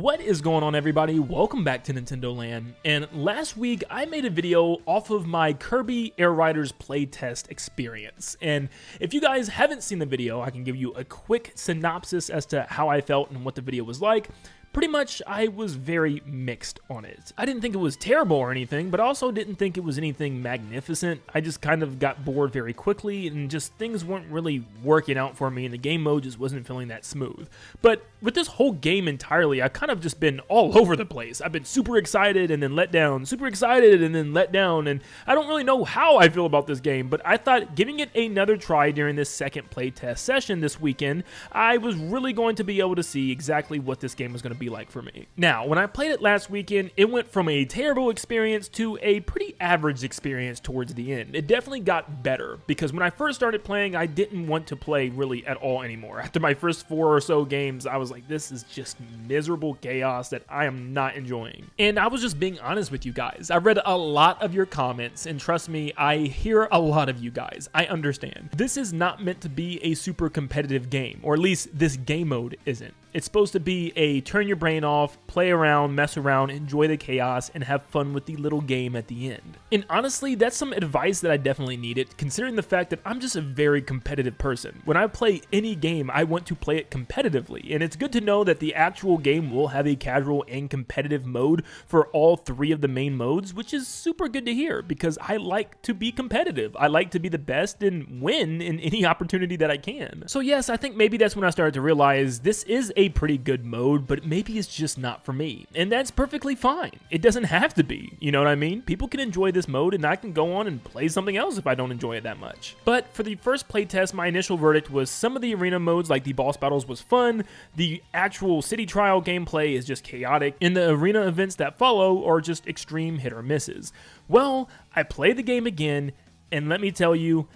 What is going on, everybody? Welcome back to Nintendo Land. And last week I made a video off of my Kirby Air Riders playtest experience. And if you guys haven't seen the video, I can give you a quick synopsis as to how I felt and what the video was like. Pretty much, I was very mixed on it. I didn't think it was terrible or anything, but also didn't think it was anything magnificent. I just kind of got bored very quickly, and just things weren't really working out for me, and the game mode just wasn't feeling that smooth. But with this whole game entirely, I've kind of just been all over the place. I've been super excited and then let down, super excited and then let down, and I don't really know how I feel about this game, but I thought giving it another try during this second playtest session this weekend, I was really going to be able to see exactly what this game was going to be like for me. Now, when I played it last weekend, it went from a terrible experience to a pretty average experience towards the end. It definitely got better, because when I first started playing, I didn't want to play really at all anymore. After my first 4 or so games, I was like, this is just miserable chaos that I am not enjoying. And I was just being honest with you guys. I read a lot of your comments, and trust me, I hear a lot of you guys. I understand. This is not meant to be a super competitive game, or at least this game mode isn't. It's supposed to be a turn your brain off, play around, mess around, enjoy the chaos, and have fun with the little game at the end. And honestly, that's some advice that I definitely needed, considering the fact that I'm just a very competitive person. When I play any game, I want to play it competitively, and it's good to know that the actual game will have a casual and competitive mode for all 3 of the main modes, which is super good to hear, because I like to be competitive. I like to be the best and win in any opportunity that I can. So yes, I think maybe that's when I started to realize this is a pretty good mode, but maybe it's just not for me. And that's perfectly fine. It doesn't have to be, you know what I mean? People can enjoy this mode, and I can go on and play something else if I don't enjoy it that much. But for the first playtest, my initial verdict was some of the arena modes, like the boss battles, was fun. The actual city trial gameplay is just chaotic, and the arena events that follow are just extreme hit or misses. Well, I played the game again, and let me tell you,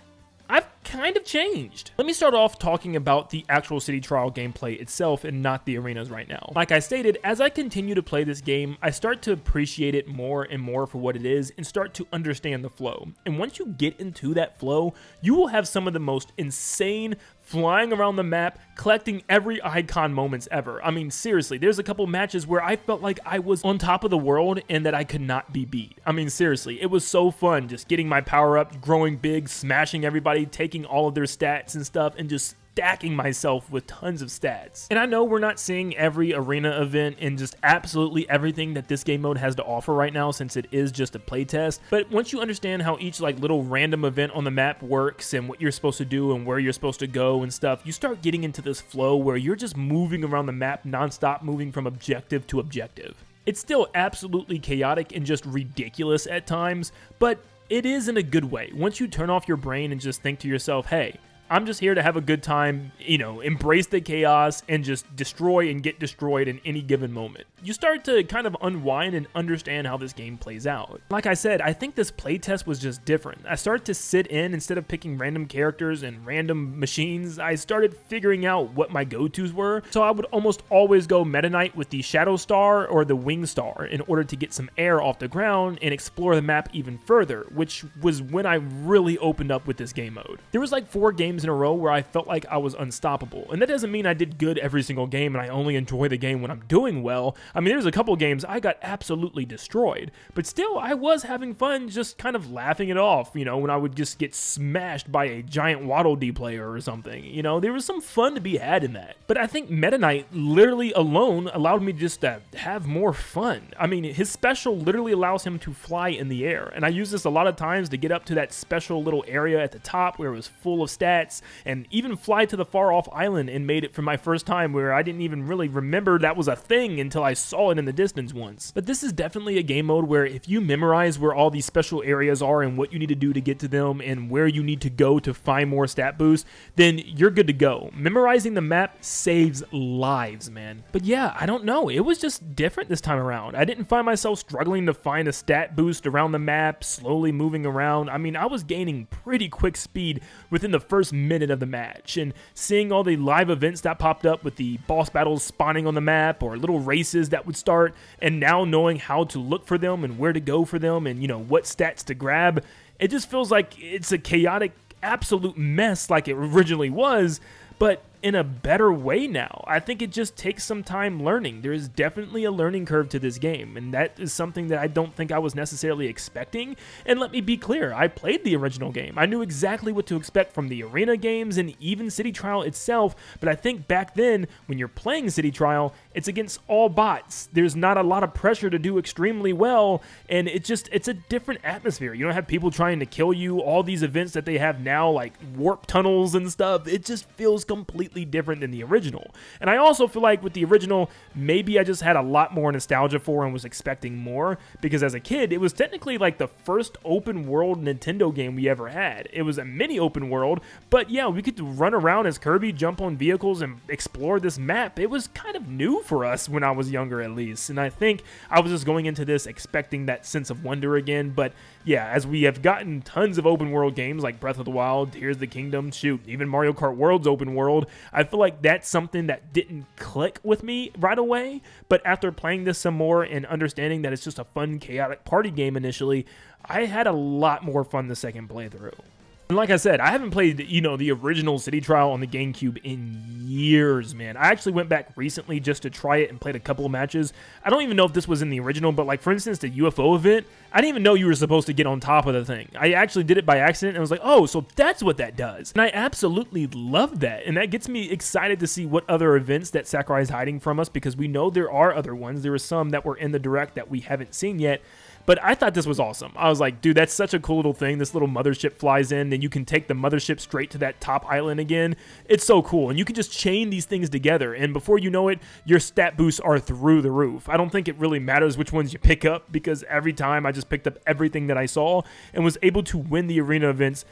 I've kind of changed. Let me start off talking about the actual city trial gameplay itself and not the arenas right now. Like I stated, as I continue to play this game, I start to appreciate it more and more for what it is and start to understand the flow. And once you get into that flow, you will have some of the most insane flying around the map, collecting every icon moments ever. I mean, seriously, there's a couple matches where I felt like I was on top of the world and that I could not be beat. I mean, seriously, it was so fun just getting my power up, growing big, smashing everybody, taking all of their stats and stuff, and just stacking myself with tons of stats. And I know we're not seeing every arena event and just absolutely everything that this game mode has to offer right now, since it is just a playtest, but once you understand how each little random event on the map works and what you're supposed to do and where you're supposed to go and stuff, you start getting into this flow where you're just moving around the map nonstop, moving from objective to objective. It's still absolutely chaotic and just ridiculous at times, but it is in a good way. Once you turn off your brain and just think to yourself, hey, I'm just here to have a good time, you know, embrace the chaos and just destroy and get destroyed in any given moment. You start to kind of unwind and understand how this game plays out. Like I said, I think this playtest was just different. I started to sit in, instead of picking random characters and random machines, I started figuring out what my go-tos were. So I would almost always go Meta Knight with the Shadow Star or the Wing Star in order to get some air off the ground and explore the map even further, which was when I really opened up with this game mode. There was like 4 games in a row where I felt like I was unstoppable, and that doesn't mean I did good every single game and I only enjoy the game when I'm doing well. I mean, there's a couple games I got absolutely destroyed, but still I was having fun just kind of laughing it off, you know, when I would just get smashed by a giant Waddle Dee player or something. You know, there was some fun to be had in that. But I think Meta Knight literally alone allowed me just to have more fun. I mean, his special literally allows him to fly in the air, and I use this a lot of times to get up to that special little area at the top where it was full of stats, and even fly to the far off island and made it for my first time, where I didn't even really remember that was a thing until I saw it in the distance once. But this is definitely a game mode where if you memorize where all these special areas are and what you need to do to get to them and where you need to go to find more stat boosts, then you're good to go. Memorizing the map saves lives, man. But yeah, I don't know, it was just different this time around. I didn't find myself struggling to find a stat boost around the map, slowly moving around. I mean, I was gaining pretty quick speed within the first minute of the match, and seeing all the live events that popped up with the boss battles spawning on the map or little races that would start, and now knowing how to look for them and where to go for them and, you know, what stats to grab, it just feels like it's a chaotic absolute mess like it originally was, but in a better way now. I think it just takes some time learning. There is definitely a learning curve to this game, and that is something that I don't think I was necessarily expecting. And let me be clear, I played the original game. I knew exactly what to expect from the arena games and even City Trial itself, but I think back then, when you're playing City Trial, it's against all bots. There's not a lot of pressure to do extremely well, and it's a different atmosphere. You don't have people trying to kill you, all these events that they have now, like warp tunnels and stuff. It just feels completely different than the original. And I also feel like with the original, maybe I just had a lot more nostalgia for and was expecting more, because as a kid, it was technically like the first open world Nintendo game we ever had. It was a mini open world, but yeah, we could run around as Kirby, jump on vehicles, and explore this map. It was kind of new for us when I was younger, at least, and I think I was just going into this expecting that sense of wonder again. But yeah, as we have gotten tons of open world games like Breath of the Wild, Tears of the Kingdom, shoot, even Mario Kart World's open world, I feel like that's something that didn't click with me right away, but after playing this some more and understanding that it's just a fun, chaotic party game initially, I had a lot more fun the second playthrough. And like I said, I haven't played, the original City Trial on the GameCube in years, man. I actually went back recently just to try it and played a couple of matches. I don't even know if this was in the original, but like, for instance, the UFO event, I didn't even know you were supposed to get on top of the thing. I actually did it by accident and I was like, oh, so that's what that does. And I absolutely love that. And that gets me excited to see what other events that Sakurai is hiding from us, because we know there are other ones. There are some that were in the Direct that we haven't seen yet. But I thought this was awesome. I was like, dude, that's such a cool little thing. This little mothership flies in, and you can take the mothership straight to that top island again. It's so cool. And you can just chain these things together, and before you know it, your stat boosts are through the roof. I don't think it really matters which ones you pick up, because every time I just picked up everything that I saw and was able to win the arena events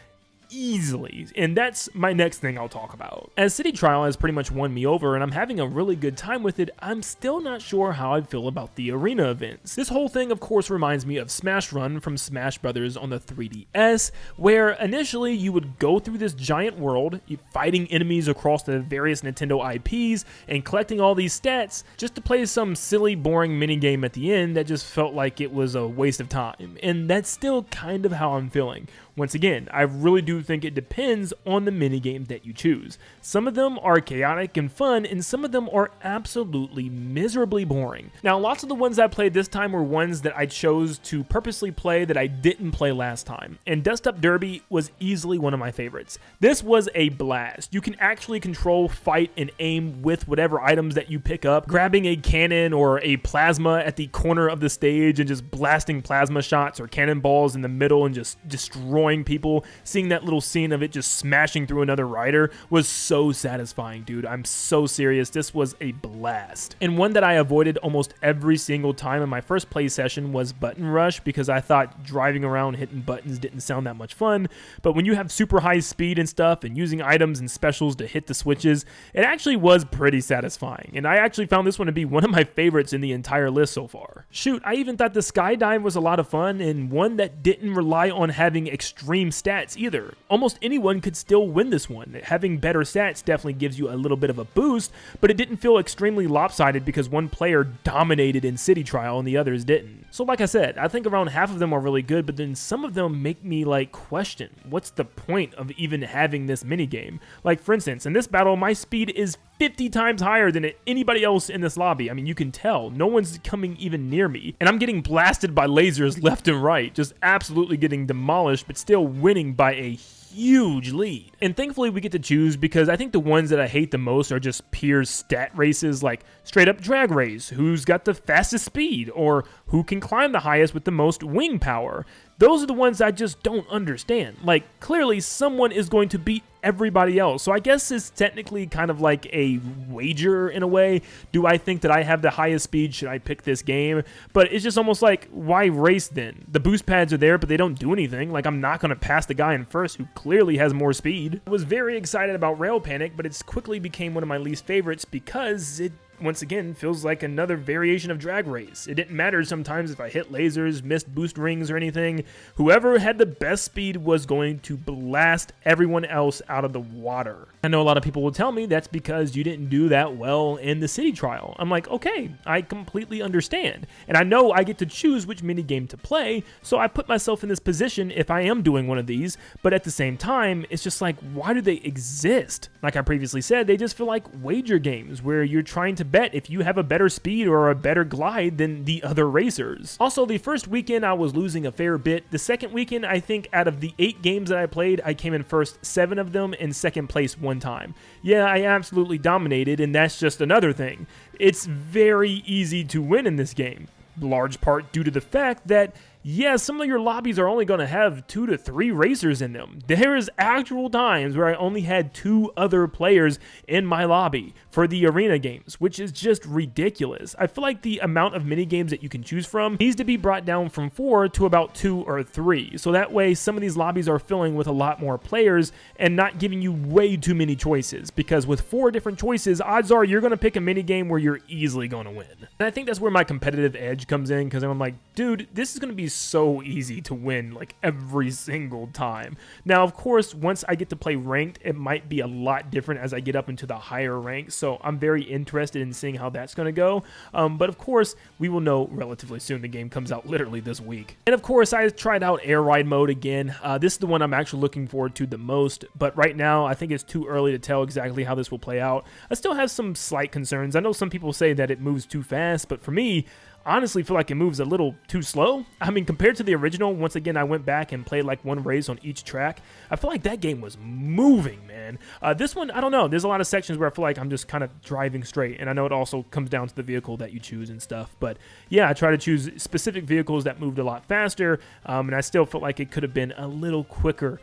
easily, and that's my next thing I'll talk about. As City Trial has pretty much won me over and I'm having a really good time with it, I'm still not sure how I feel about the arena events. This whole thing, of course, reminds me of Smash Run from Smash Brothers on the 3DS, where initially you would go through this giant world, fighting enemies across the various Nintendo IPs and collecting all these stats just to play some silly, boring minigame at the end that just felt like it was a waste of time. And that's still kind of how I'm feeling. Once again, I really do think it depends on the minigame that you choose. Some of them are chaotic and fun, and some of them are absolutely miserably boring. Now, lots of the ones I played this time were ones that I chose to purposely play that I didn't play last time, and Dust Up Derby was easily one of my favorites. This was a blast. You can actually control, fight, and aim with whatever items that you pick up, grabbing a cannon or a plasma at the corner of the stage and just blasting plasma shots or cannonballs in the middle and just destroying people. Seeing that little scene of it just smashing through another rider was so satisfying, dude. I'm so serious. This was a blast. And one that I avoided almost every single time in my first play session was Button Rush, because I thought driving around hitting buttons didn't sound that much fun. But when you have super high speed and stuff and using items and specials to hit the switches, it actually was pretty satisfying. And I actually found this one to be one of my favorites in the entire list so far. Shoot, I even thought the skydive was a lot of fun, and one that didn't rely on having extreme stats either. Almost anyone could still win this one. Having better stats definitely gives you a little bit of a boost, but it didn't feel extremely lopsided because one player dominated in City Trial and the others didn't. So like I said, I think around half of them are really good, but then some of them make me like question, what's the point of even having this minigame? Like for instance, in this battle, my speed is 50 times higher than anybody else in this lobby. I mean, you can tell. No one's coming even near me. And I'm getting blasted by lasers left and right, just absolutely getting demolished, but still winning by a huge lead. And thankfully we get to choose, because I think the ones that I hate the most are just pure stat races, like straight up drag race, who's got the fastest speed, or who can climb the highest with the most wing power. Those are the ones I just don't understand. Like, clearly someone is going to beat everybody else. So I guess it's technically kind of like a wager in a way. Do I think that I have the highest speed? Should I pick this game? But it's just almost like, why race then? The boost pads are there, but they don't do anything. Like, I'm not going to pass the guy in first who clearly has more speed. I was very excited about Rail Panic, but it's quickly became one of my least favorites because it once again, feels like another variation of Drag Race. It didn't matter sometimes if I hit lasers, missed boost rings or anything. Whoever had the best speed was going to blast everyone else out of the water. I know a lot of people will tell me that's because you didn't do that well in the city trial. I'm like, okay, I completely understand. And I know I get to choose which minigame to play, so I put myself in this position if I am doing one of these, but at the same time, it's just like, why do they exist? Like I previously said, they just feel like wager games where you're trying to bet if you have a better speed or a better glide than the other racers. Also, the first weekend I was losing a fair bit. The second weekend, I think out of the 8 games that I played, I came in first 7 of them and second place 1 time. Yeah, I absolutely dominated, and that's just another thing. It's very easy to win in this game, large part due to the fact that yeah, some of your lobbies are only going to have 2 to 3 racers in them. There is actual times where I only had 2 other players in my lobby for the arena games, which is just ridiculous. I feel like the amount of mini games that you can choose from needs to be brought down from 4 to about 2 or 3. So that way some of these lobbies are filling with a lot more players and not giving you way too many choices, because with 4 different choices, odds are you're going to pick a mini game where you're easily going to win. And I think that's where my competitive edge comes in, because I'm like, dude, this is going to be so easy to win like every single time. Now, of course, once I get to play ranked, it might be a lot different as I get up into the higher ranks, so I'm very interested in seeing how that's going to go. But of course, we will know relatively soon. The game comes out literally this week. And of course, I tried out air ride mode again. This is the one I'm actually looking forward to the most, but right now I think it's too early to tell exactly how this will play out. I still have some slight concerns. I know some people say that it moves too fast, but for me, honestly feel like it moves a little too slow. I mean, compared to the original, once again, I went back and played like 1 race on each track. I feel like that game was moving, man. This one, I don't know. There's a lot of sections where I feel like I'm just kind of driving straight, and I know it also comes down to the vehicle that you choose and stuff. But yeah, I try to choose specific vehicles that moved a lot faster, and I still felt like it could have been a little quicker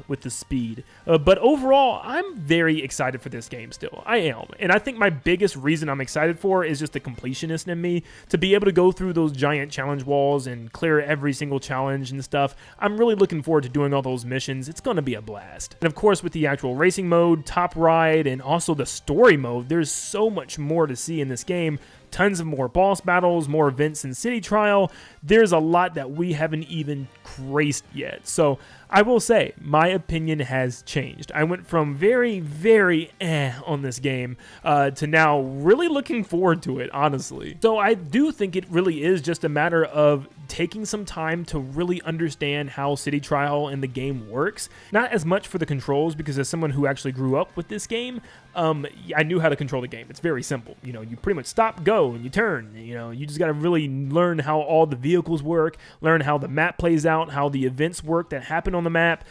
with the speed. But overall, I'm very excited for this game still. I am. And I think my biggest reason I'm excited for is just the completionist in me, to be able to go through those giant challenge walls and clear every single challenge and stuff. I'm really looking forward to doing all those missions. It's going to be a blast. And of course, with the actual racing mode, top ride, and also the story mode, there's so much more to see in this game. Tons of more boss battles, more events in City Trial. There's a lot that we haven't even graced yet. So I will say, my opinion has changed. I went from very, very on this game to now really looking forward to it, honestly. So I do think it really is just a matter of taking some time to really understand how City Trial and the game works. Not as much for the controls, because as someone who actually grew up with this game, I knew how to control the game. It's very simple. You know, you pretty much stop, go, and you turn. You know, you just got to really learn how all the vehicles work, learn how the map plays out, how the events work that happen on the map.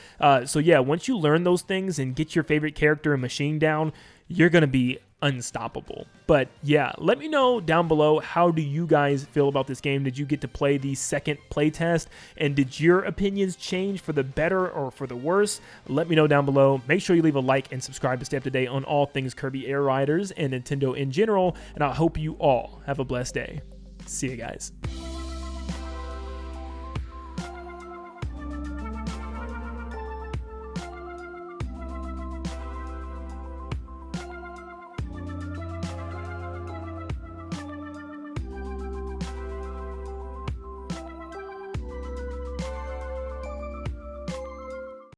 So yeah, once you learn those things and get your favorite character and machine down, you're going to be unstoppable. But yeah, let me know down below, how do you guys feel about this game? Did you get to play the second playtest, and did your opinions change for the better or for the worse? Let me know down below. Make sure you leave a like and subscribe to stay up to date on all things Kirby Air Riders and Nintendo in general, and I hope you all have a blessed day. See you guys.